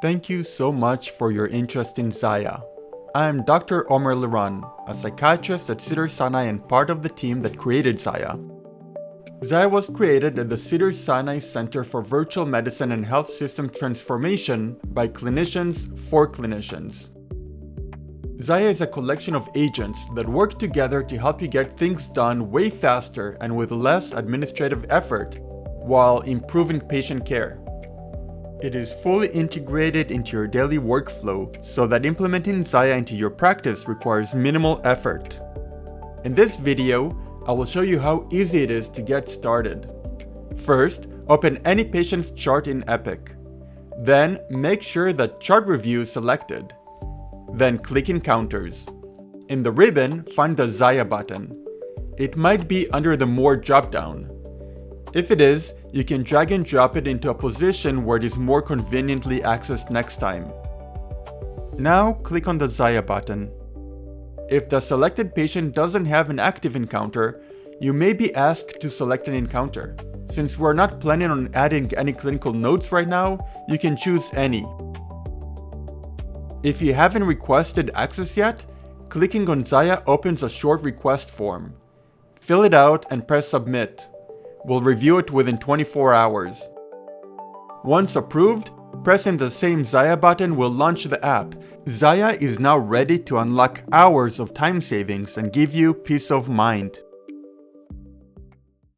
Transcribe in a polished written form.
Thank you so much for your interest in Xaia. I am Dr. Omer Liran, a psychiatrist at Cedars-Sinai and part of the team that created Xaia. Xaia was created at the Cedars-Sinai Center for Virtual Medicine and Health System Transformation by clinicians for clinicians. Xaia is a collection of agents that work together to help you get things done way faster and with less administrative effort, while improving patient care. It is fully integrated into your daily workflow so that implementing Xaia into your practice requires minimal effort. In this video, I will show you how easy it is to get started. First, open any patient's chart in Epic. Then, make sure that Chart Review is selected. Then click Encounters. In the ribbon, find the Xaia button. It might be under the More dropdown. If it is, you can drag and drop it into a position where it is more conveniently accessed next time. Now click on the Xaia button. If the selected patient doesn't have an active encounter, you may be asked to select an encounter. Since we're not planning on adding any clinical notes right now, you can choose any. If you haven't requested access yet, clicking on Xaia opens a short request form. Fill it out and press Submit. We'll review it within 24 hours. Once approved, pressing the same Xaia button will launch the app. Xaia is now ready to unlock hours of time savings and give you peace of mind.